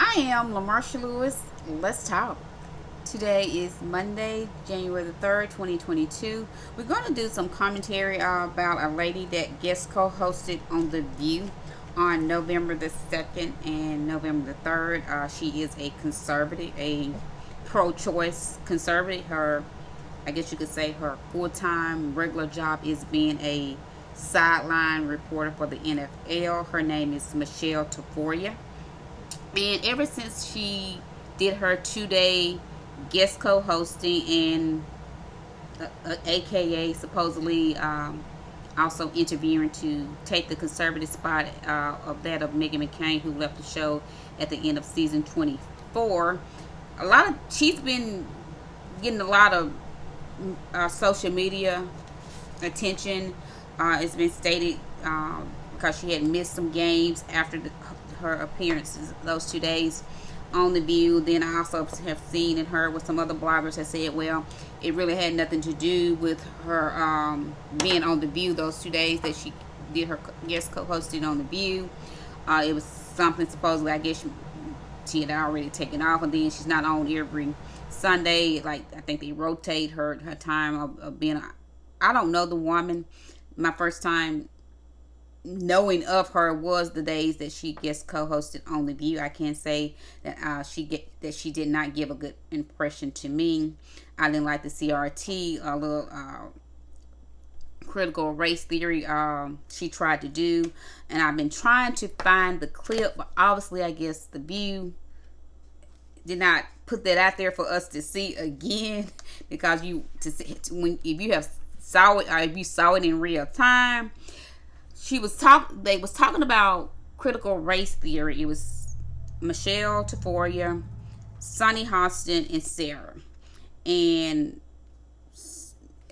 I am LaMarsha Lewis. Let's talk. Today is Monday, January the 3rd, 2022. We're going to do some commentary about a lady that guest co hosted on The View on November the 2nd and November the 3rd. She is a conservative, a pro choice conservative. I guess you could say her full time regular job is being a sideline reporter for the NFL. Her name is Michele Tafoya. And ever since she did her 2 day guest co hosting and AKA supposedly also interviewing to take the conservative spot of that of Meghan McCain, who left the show at the end of season 24. She's been getting a lot of social media attention. It's been stated because she had missed some games after her appearances those 2 days on The View. Then I also have seen and heard with some other bloggers that said, well, it really had nothing to do with her being on The View those 2 days that she did her guest co-hosting on The View. It was something supposedly, I guess she had already taken off, and then she's not on every Sunday. Like, I think they rotate her time of being. I don't know the woman. My first time knowing of her was the days that she guest co-hosted on The View. I can't say that she did not give a good impression to me. I didn't like the CRT, a little critical race theory she tried to do, and I've been trying to find the clip, but obviously I guess The View did not put that out there for us to see again, because if you saw it, or if you saw it in real time, they was talking about critical race theory. It was Michele Tafoya, Sunny Hostin, and Sarah. And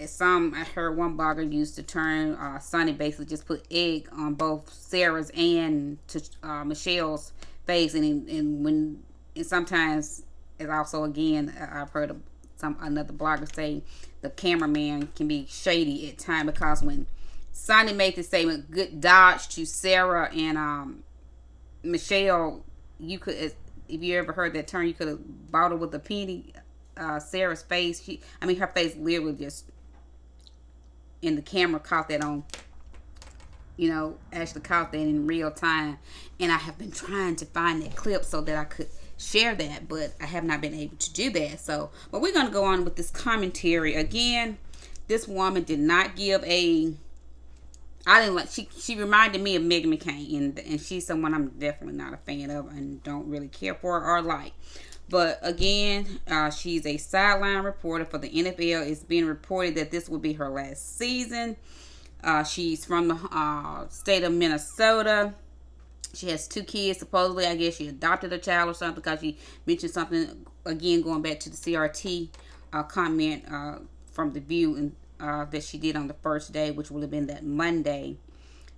I heard one blogger used the term Sunny basically just put egg on both Sarah's and Michelle's face, and sometimes it also, again, I've heard another blogger say the cameraman can be shady at times, because when Sonny made the statement, "Good dodge" to Sarah and Michelle, you could, if you ever heard that term, you could have bought her with a penny. Sarah's face, her face literally just, and the camera caught that on, actually caught that in real time. And I have been trying to find that clip so that I could share that, but I have not been able to do that. But we're going to go on with this commentary. Again, this woman did not give I didn't like. She reminded me of Meghan McCain, and she's someone I'm definitely not a fan of and don't really care for or like. But again, she's a sideline reporter for the NFL. It's been reported that this will be her last season. She's from the state of Minnesota. She has 2 kids, supposedly. I guess she adopted a child or something, because she mentioned something, again, going back to the CRT comment from The View, and that she did on the first day, which would have been that Monday.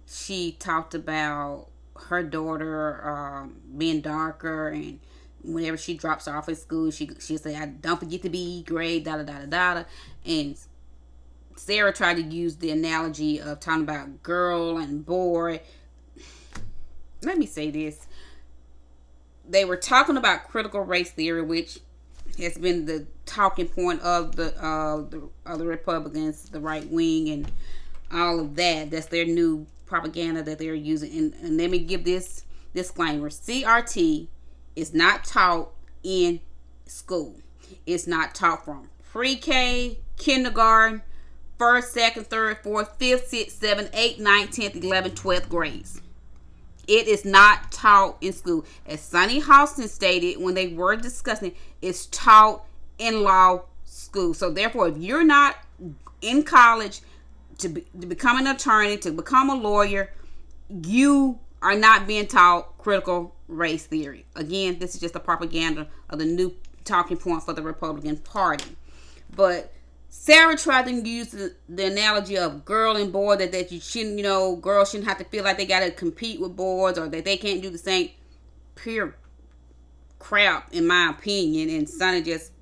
She talked about her daughter being darker, and whenever she drops her off at school, she'll say, "I don't forget to be grade, da da da da da." And Sarah tried to use the analogy of talking about girl and boy. Let me say this. They were talking about critical race theory, which has been the talking point of the Republicans, the right wing, and all of that. That's their new propaganda that they're using. And let me give this disclaimer: CRT is not taught in school. It's not taught from pre-K, kindergarten, 1st, 2nd, 3rd, 4th, 5th, 6th, 7th, 8th, 9th, 10th, 11th, 12th grades. It is not taught in school. As Sunny Hostin stated when they were discussing it, it's taught in law school. So therefore, if you're not in college to become an attorney, to become a lawyer, you are not being taught critical race theory. Again, this is just a propaganda of the new talking point for the Republican Party. But Sarah tried to use the analogy of girl and boy, that you shouldn't, girls shouldn't have to feel like they got to compete with boys, or that they can't do the same. Pure crap, in my opinion. And Sonny just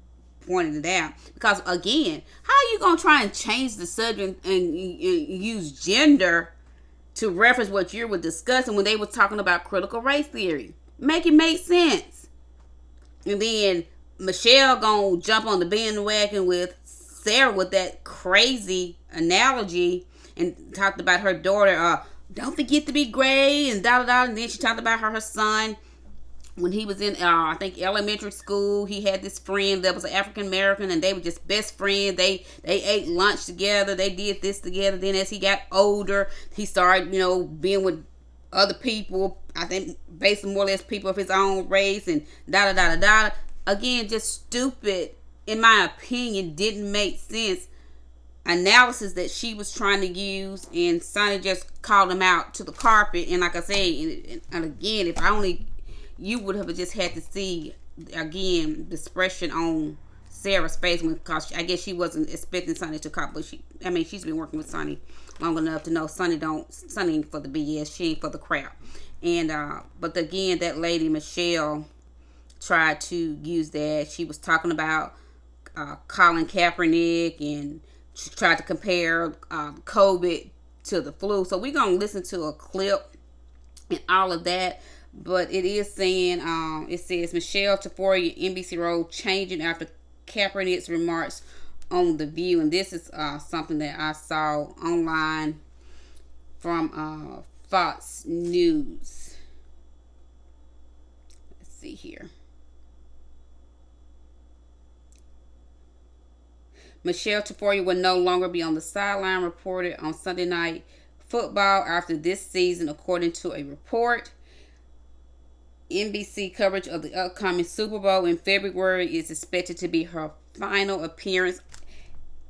pointed it out. Because, again, how are you going to try and change the subject and use gender to reference what you were discussing when they were talking about critical race theory? Make it make sense. And then Michelle gonna jump on the bandwagon with Sarah with that crazy analogy and talked about her daughter. Don't forget to be gray and da da da. And then she talked about her son when he was in I think elementary school. He had this friend that was an African American, and they were just best friends. They ate lunch together. They did this together. Then as he got older, he started being with other people. I think basically more or less people of his own race and da da da da da. Again, just stupid. In my opinion, didn't make sense analysis that she was trying to use, and Sonny just called him out to the carpet. And like I say, and again, if only you would have just had to see again the expression on Sarah's face, because I guess she wasn't expecting Sonny to call, but she's been working with Sonny long enough to know Sonny ain't for the BS, she ain't for the crap. And but again, that lady Michelle tried to use that. She was talking about Colin Kaepernick, and she tried to compare COVID to the flu. So we're going to listen to a clip and all of that. But it is saying, it says, Michele Tafoya, NBC role changing after Kaepernick's remarks on The View. And this is something that I saw online from Fox News. Let's see here. Michele Tafoya will no longer be on the sideline, reported on Sunday Night Football after this season, according to a report. NBC coverage of the upcoming Super Bowl in February is expected to be her final appearance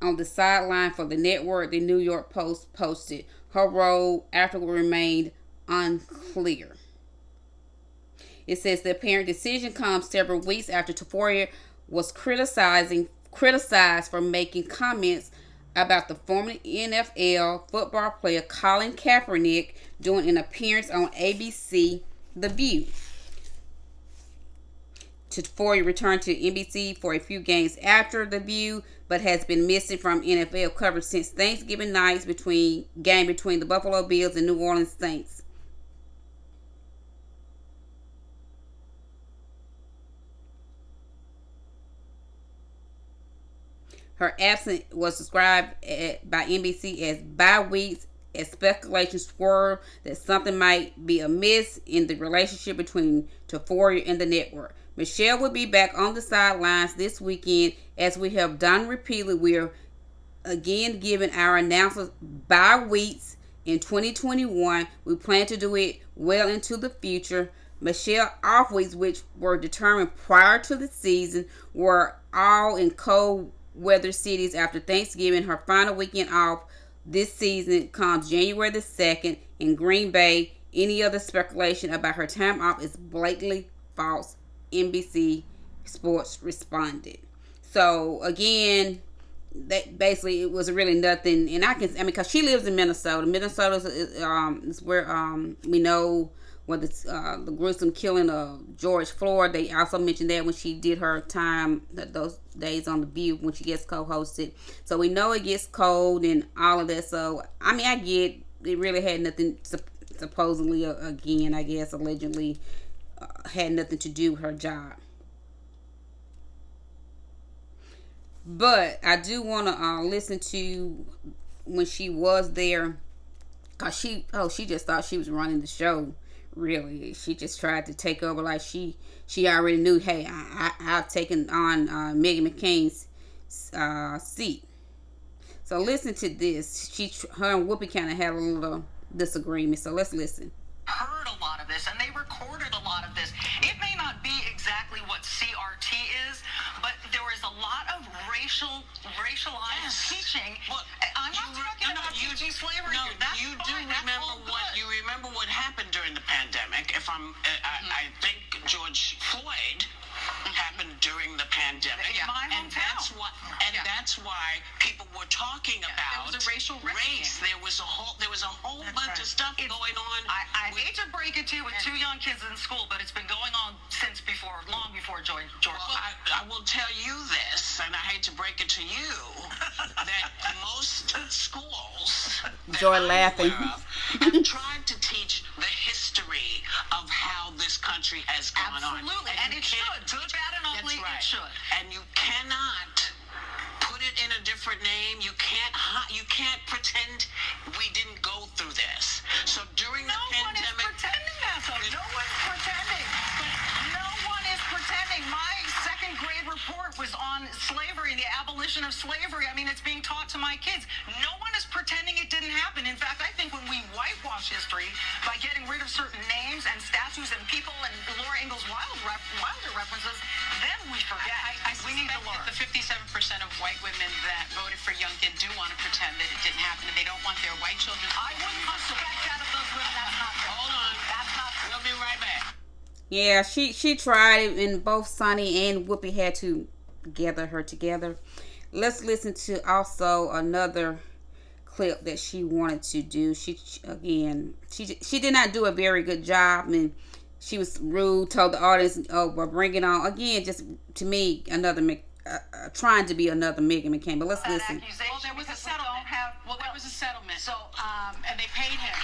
on the sideline for the network, the New York Post posted. Her role afterward remained unclear. It says the apparent decision comes several weeks after Tafoya was criticized for making comments about the former NFL football player Colin Kaepernick during an appearance on ABC The View. Tafoya returned to NBC for a few games after The View, but has been missing from NFL coverage since Thanksgiving night's game between the Buffalo Bills and New Orleans Saints. Her absence was described by NBC as bye weeks, as speculation swirled that something might be amiss in the relationship between Tafoya and the network. Michelle will be back on the sidelines this weekend. As we have done repeatedly, we are again giving our announcers bye weeks in 2021. We plan to do it well into the future. Michelle off weeks, which were determined prior to the season, were all in cold weather cities after Thanksgiving. Her final weekend off this season comes January the 2nd in Green Bay. Any other speculation about her time off is blatantly false, NBC Sports responded. So again, that basically it was really nothing. And because she lives in Minnesota. Minnesota is where we know where the gruesome killing of George Floyd. They also mentioned that when she did her time, those days on The View, when she gets co-hosted. So we know it gets cold and all of that. So I get it really had nothing, supposedly, again, I guess allegedly, had nothing to do with her job. But I do want to listen to when she was there, because she just thought she was running the show. Really, she just tried to take over like she already knew. Hey, I've taken on Meghan McCain's seat. So listen to this. Her and Whoopi kind of had a little disagreement. So let's listen. Heard a lot of this, and they recorded a lot of this. It may not be exactly what CRT is, but there is a lot of racialized teaching. Well, I'm not talking about teaching slavery. No, you remember what happened during the pandemic. I think George Floyd happened during the pandemic, that's why people were talking about there was a racial race. There was a whole bunch of stuff going on. I hate to break it to you with two young kids in school, but it's been going on since long before George. Well, I will tell you this, and I hate to break it to you, that most schools Joy laughing have tried to teach the history of how this country has going on. Absolutely, and it should. Good, bad, and ugly, That's right. it should. And you cannot put it in a different name. You can't pretend we didn't go through this. So during the pandemic, no one is pretending that, though. No one's pretending. No one is pretending. My second grade report was on slavery and the abolition of slavery. I mean, it's being taught to my kids. No one is pretending it didn't happen. In fact, I think when we whitewash history by getting rid of certain names and statues and people and Laura Ingalls Wilder references, then we forget. We need to learn. The 57% of white women that voted for Youngkin do want to pretend that it didn't happen, and they don't want their white children. I wouldn't suspect that of those women. That's not true. Hold on. That's not true. We'll be right back. Yeah, she tried it, and both Sonny and Whoopi had to gather her together. Let's listen to also another clip that she wanted to do. She did not do a very good job, and she was rude, told the audience, "Oh, we're bringing on again." Just to me, another trying to be another Meghan McCain. But let's listen. Well, there was a settlement. There was a settlement. So, and they paid him.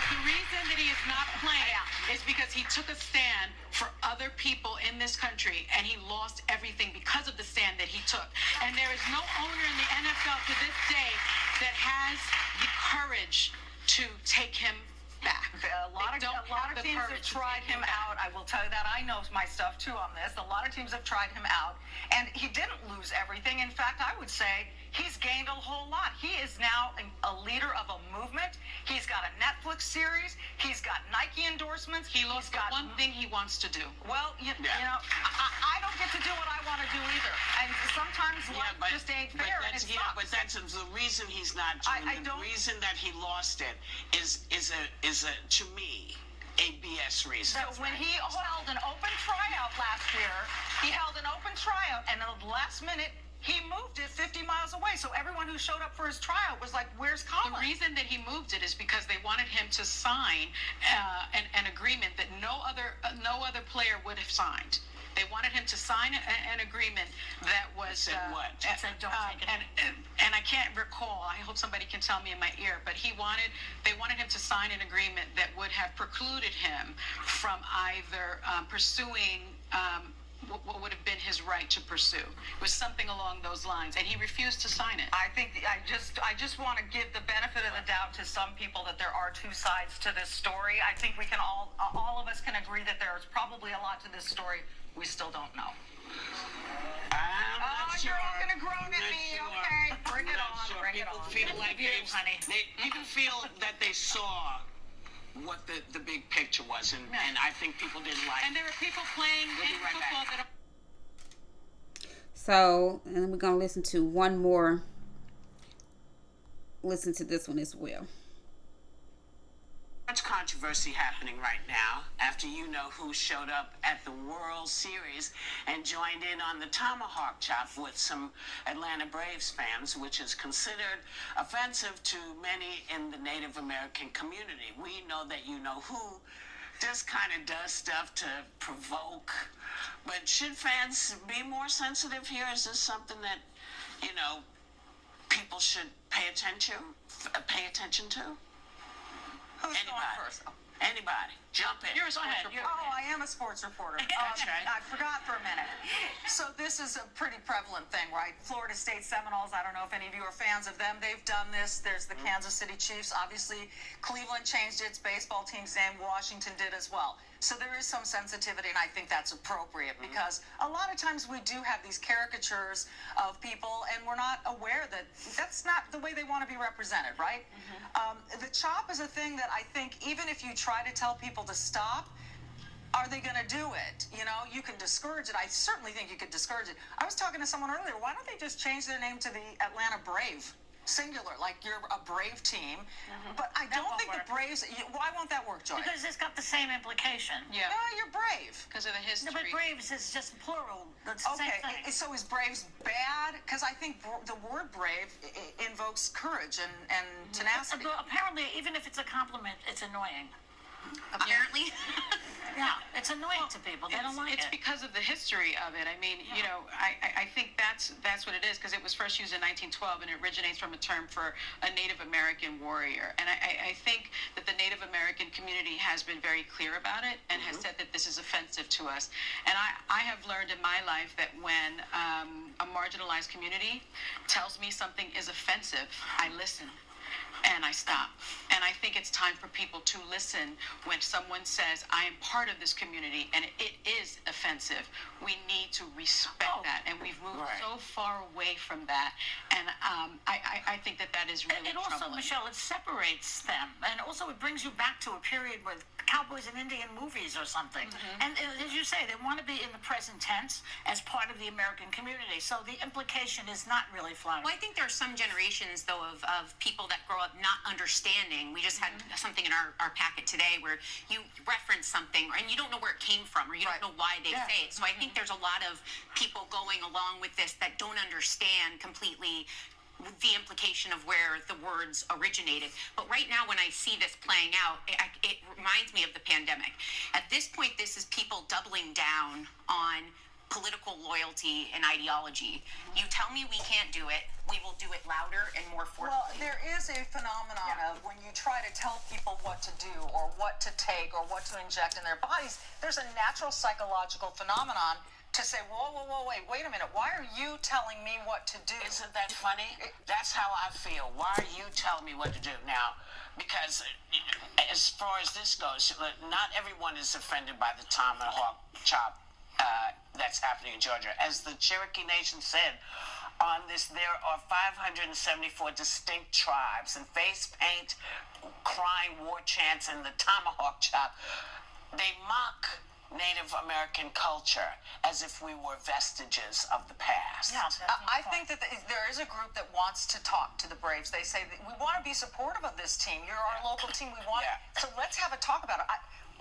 The reason that he is not playing is because he took a stand for other people in this country, and he lost everything because of the stand that he took. And there is no owner in the NFL to this day that has the courage to take him back. A lot of teams have tried him out. I will tell you that. I know my stuff too on this. A lot of teams have tried him out, and he didn't lose everything. In fact, I would say he's gained a whole lot. He is now a leader of a movement. He's got a Netflix series. He's got Nike endorsements. He lost the one thing he wants to do. Well, you know, I don't get to do what I want to do either. And sometimes life just ain't fair, and it sucks. But that's the reason he's not doing it. The reason that he lost it is to me a BS reason. So when he held an open tryout last year, and at the last minute, he moved it 50 miles away. So everyone who showed up for his tryout was like, "Where's Colin?" The reason that he moved it is because they wanted him to sign an agreement that no other player would have signed. They wanted him to sign an agreement that was what? It said, "Don't take it." And I can't recall. I hope somebody can tell me in my ear. But they wanted him to sign an agreement that would have precluded him from either pursuing what would have been his right to pursue. It was something along those lines, and he refused to sign it. I think I just want to give the benefit of the doubt to some people that there are two sides to this story. I think we can all of us can agree that there is probably a lot to this story we still don't know. I'm not sure. You're all gonna groan at me, okay? Bring it on, sure. bring it People on. feel like people feel that they saw what the big picture was, and I think people didn't like it. And there are people playing football that are... So, and we're going to listen to one more. Listen to this one as well. Much controversy happening right now after you know who showed up at the World Series and joined in on the Tomahawk Chop with some Atlanta Braves fans, which is considered offensive to many in the Native American community. We know that you know who just kind of does stuff to provoke, but should fans be more sensitive here? Is this something that, you know, people should pay attention to? Who's going first? Anybody. Jump in. You're a sports reporter. Oh, I am a sports reporter. That's right. I forgot for a minute. So this is a pretty prevalent thing, right? Florida State Seminoles, I don't know if any of you are fans of them. They've done this. There's the Kansas City Chiefs. Obviously, Cleveland changed its baseball team's name. Washington did as well. So there is some sensitivity, and I think that's appropriate because a lot of times we do have these caricatures of people, and we're not aware that that's not the way they want to be represented, right? The chop is a thing that I think even if you try to tell people to stop, are they going to do it? You know, you can discourage it. I certainly think you could discourage it. I was talking to someone earlier. Why don't they just change their name to the Atlanta Brave? Singular, like you're a Brave team. But I don't think the Braves... Why won't that work, Joy? Because it's got the same implication. Yeah. No, you're Brave. Because of the history. No, but Braves is just plural. That's the same thing. So is Braves bad? Because I think the word brave invokes courage and tenacity. Apparently, even if it's a compliment, it's annoying. apparently. Yeah, it's annoying to people. They don't like It's it. because of the history of it. I mean, you know, I think that's what it is, because it was first used in 1912, and it originates from a term for a Native American warrior. And I think that the Native American community has been very clear about it and has said that this is offensive to us. And I have learned in my life that when a marginalized community tells me something is offensive, I listen. And I stop. And I think it's time for people to listen when someone says, I am part of this community and it is offensive. We need to respect that. And we've moved so far away from that. And I think that is really It also, troubling. Michelle, it separates them. And also it brings you back to a period with cowboys and Indian movies or something. And as you say, they want to be in the present tense as part of the American community. So the implication is not really flattering. Well, I think there are some generations, though, of people that grow up not understanding. We just had something in our packet today where you reference something and you don't know where it came from or you don't know why they say it. So I think there's a lot of people going along with this that don't understand completely the implication of where the words originated. But right now, when I see this playing out, it reminds me of the pandemic. At this point, this is people doubling down on political loyalty and ideology. You tell me we can't do it, we will do it louder and more forcefully. Well, there is a phenomenon of when you try to tell people what to do or what to take or what to inject in their bodies, there's a natural psychological phenomenon to say, whoa, wait a minute, why are you telling me what to do? Isn't that funny? That's how I feel. Why are you telling me what to do? Now, because as far as this goes, not everyone is offended by the Tomahawk Chop that's happening in Georgia. As the Cherokee Nation said on this, there are 574 distinct tribes, and face paint, crying war chants, and the Tomahawk Chop. They mock Native American culture as if we were vestiges of the past. Yeah, I think that there is a group that wants to talk to the Braves. They say that we want to be supportive of this team. You're our local team. We want so let's have a talk about it.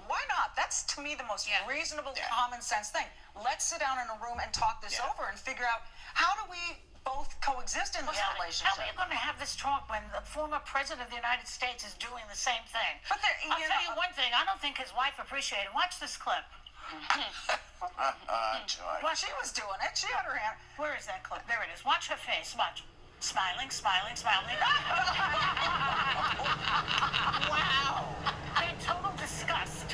Why not? That's, to me, the most reasonable, common sense thing. Let's sit down in a room and talk this over and figure out how do we both coexist in this relationship. How are you going to have this talk when the former president of the United States is doing the same thing? But I'll tell you one thing. I don't think his wife appreciated it. Watch this clip. Joy. Well, she was doing it. She had her hand. Where is that clip? There it is. Watch her face. Watch. Smiling, smiling, smiling. Wow. In total disgust.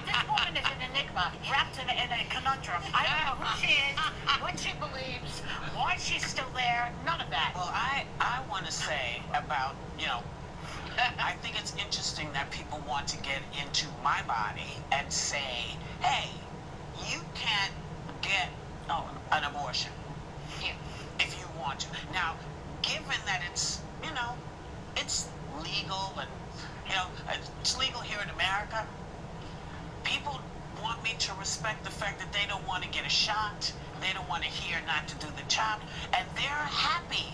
This woman is an enigma, wrapped in a conundrum. I don't know who she is, what she believes, why she's still there, none of that. Well, I want to say about, I think it's interesting that people want to get into my body and say, hey, you can't get an abortion if you want to. Now, given that it's, it's legal and, it's legal here in America, people want me to respect the fact that they don't want to get a shot, they don't want to hear not to do the chop, and they're happy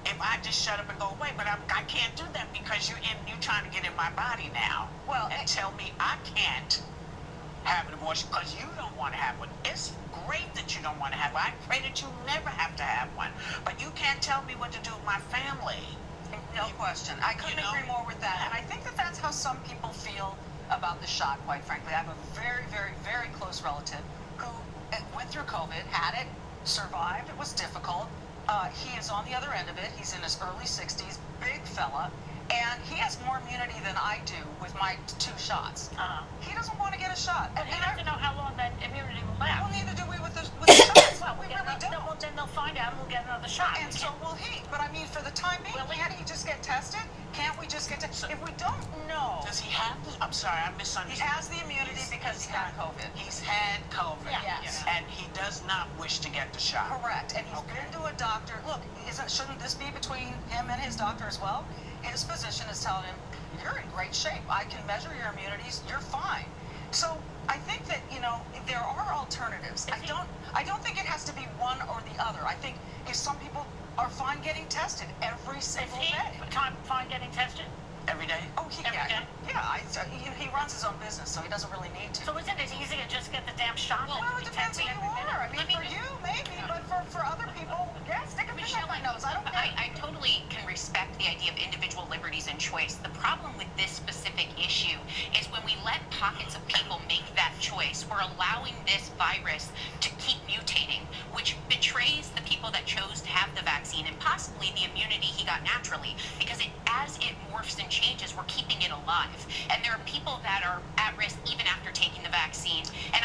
if I just shut up and go away. But I can't do that because you're trying to get in my body now. Well, and tell me I can't have an abortion because you don't want to have one. It's great that you don't want to have one. I pray that you never have to have one. But you can't tell me what to do with my family. No question. I couldn't agree more with that. And I think that that's how some people feel about the shot, quite frankly. I have a very, very, very close relative who went through COVID, had it, survived. It was difficult. He is on the other end of it. He's in his early 60s, big fella. And he has more immunity than I do with my 2 shots. He doesn't want to get a shot. And you have to know how long that immunity will last. Well, neither do we with the shots. Well, we really don't. Well, then they'll find out and we'll get another shot. And so will he. But I mean, for the time being, can't he just get tested? Can't we just get tested? If we don't know. Does he have the, I'm sorry, I misunderstood. He has the immunity because he had COVID. He's had COVID. Yes. And he does not wish to get the shot. Correct. And he's been to a doctor. Look, shouldn't this be between him and his doctor as well? His physician is telling him, you're in great shape. I can measure your immunities. You're fine. So I think that, there are alternatives. I don't think it has to be one or the other. I think if some people are fine getting tested every single day. Fine getting tested? Every day? Oh, he runs his own business, so he doesn't really need to. So isn't it easy to just get the damn shot? Well, it depends who you are. I mean, for you, maybe, but for for other people, yeah, stick a fish up my nose. I don't care. I totally can respect the idea of individual liberties and choice. The problem with this specific issue is when we let pockets of people make that choice, we're allowing this virus to keep mutating, which betrays the people that chose to have the vaccine and possibly the immunity he got naturally, because as it morphs and changes, we're keeping it alive. And there are people that are at risk even after taking the vaccine. And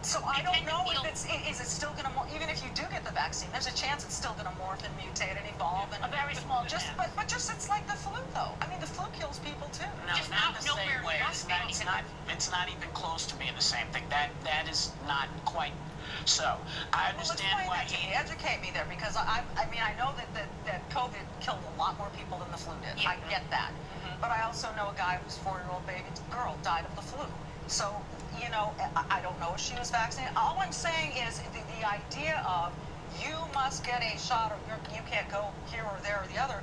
So I don't know if is it still going to, even if you do get the vaccine, there's a chance it's still going to morph and mutate and evolve. And a very small chance. But just it's like the flu, though. I mean, the flu kills people, too. No, Just not the nowhere same way. near It's not even close to being the same thing. That is not quite so. I understand why he... Educate me there, because I mean, I know that COVID killed a lot more people than the flu did. Yeah. I get that. But I also know a guy whose 4-year-old baby girl died of the flu. So, you know, I don't know if she was vaccinated. All I'm saying is the idea of you must get a shot or you can't go here or there or the other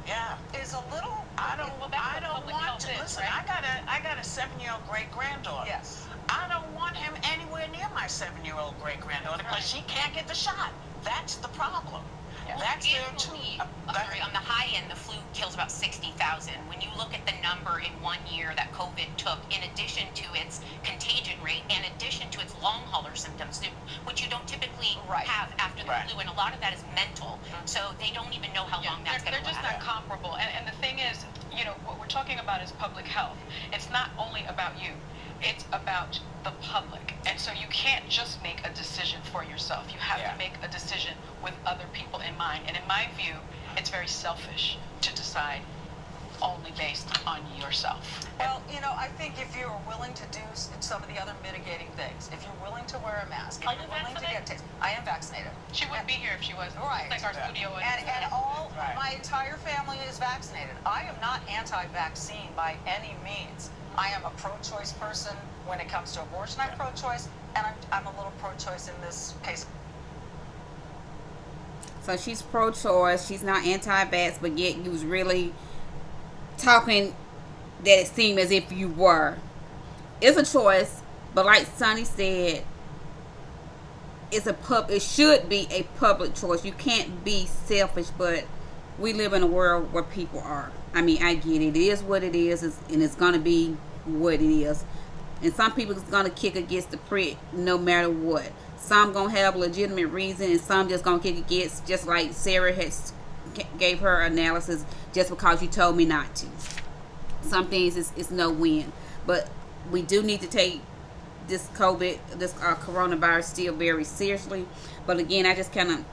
is a little... I don't want to. Listen, right? I got a 7-year-old great-granddaughter. Yes. I don't want him anywhere near my 7-year-old great-granddaughter because she can't get the shot. That's the problem. That's there too. On the high end, the flu kills about 60,000. When you look at the number in 1 year that COVID took, in addition to its contagion rate, in addition to its long hauler symptoms, which you don't typically have after the flu, and a lot of that is mental. So they don't even know how long that's going to last. They're just not comparable. And the thing is, you know, what we're talking about is public health. It's not only about you. It's about the public. And so you can't just make a decision for yourself. You have to make a decision with other people in mind. And in my view, it's very selfish to decide only based on yourself. Well, you know, I think if you're willing to do some of the other mitigating things, if you're willing to wear a mask, if you're willing to get tested, I am vaccinated. She wouldn't be here if she wasn't. Right. It's like our studio. And my entire family is vaccinated. I am not anti-vaccine by any means. I am a pro-choice person when it comes to abortion. I'm pro-choice, and I'm a little pro-choice in this case. So she's pro-choice. She's not anti-vax, but yet you was really talking that it seemed as if you were. It's a choice, but like Sonny said, it should be a public choice. You can't be selfish, but we live in a world where people are. I mean, I get it. It is what it is, and it's going to be what it is. And some people is going to kick against the prick no matter what. Some going to have legitimate reason, and some just going to kick against, just like Sarah gave her analysis, just because you told me not to. Some things is no win. But we do need to take this coronavirus still very seriously. But again, I just kind of,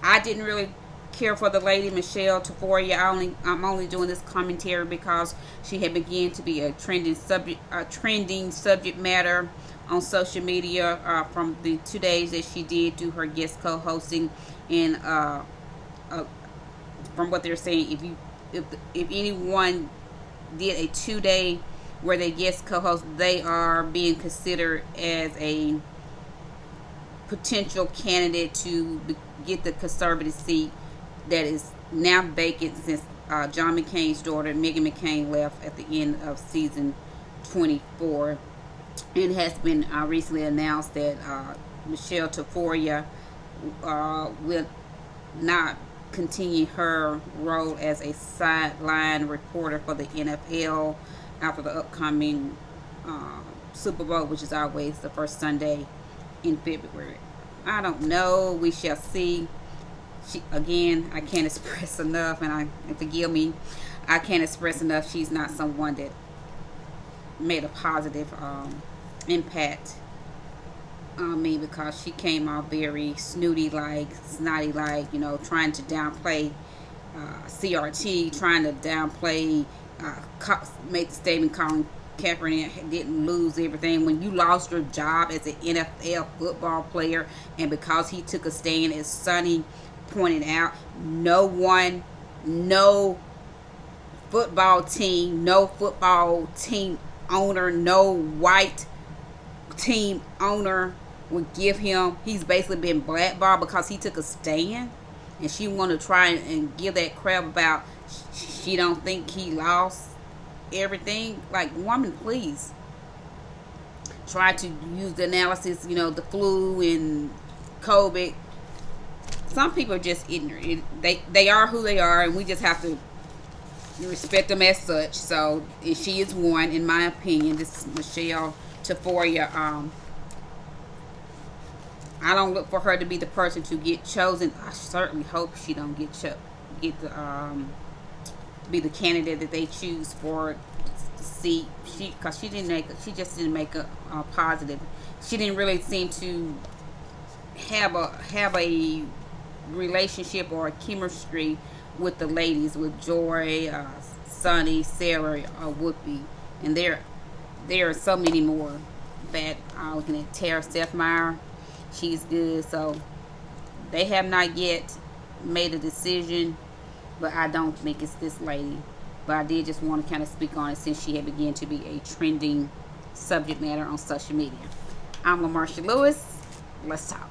I didn't really care for the lady Michele Tafoya. I'm only doing this commentary because she had begun to be a trending subject matter on social media from the 2 days that she did do her guest co-hosting. And from what they're saying, if anyone did a 2-day where they guest co-host, they are being considered as a potential candidate to get the conservative seat that is now vacant since John McCain's daughter Meghan McCain left at the end of season 24. It has been recently announced that Michele Tafoya will not continue her role as a sideline reporter for the NFL after the upcoming Super Bowl, which is always the first Sunday in February. I don't know. We shall see. I can't express enough, and forgive me, I can't express enough. She's not someone that made a positive impact on me, because she came off very snooty snotty, you know, trying to downplay CRT, trying to downplay, make the statement Colin Kaepernick didn't lose everything. When you lost your job as an NFL football player, and because he took a stand, as Sonny pointed out, no football team owner, no white team owner would give him. He's basically been blackballed because he took a stand, and she want to try and give that crap about she don't think he lost everything. Like, woman, please try to use the analysis, you know, the flu and COVID. some people are just ignorant. They are who they are, and we just have to respect them as such. So she is one, in my opinion. This is Michele Tafoya. I don't look for her to be the person to get chosen. I certainly hope she don't be the candidate that they choose for the seat. Because she just didn't make a positive. She didn't really seem to have a relationship or a chemistry with the ladies, with Joy, Sunny, Sarah, Whoopi, and there are so many more. That looking at Tara Steffmeyer, she's good. So they have not yet made a decision, but I don't think it's this lady. But I did just want to kind of speak on it since she had begun to be a trending subject matter on social media. I'm LaMarsha Lewis. Let's talk.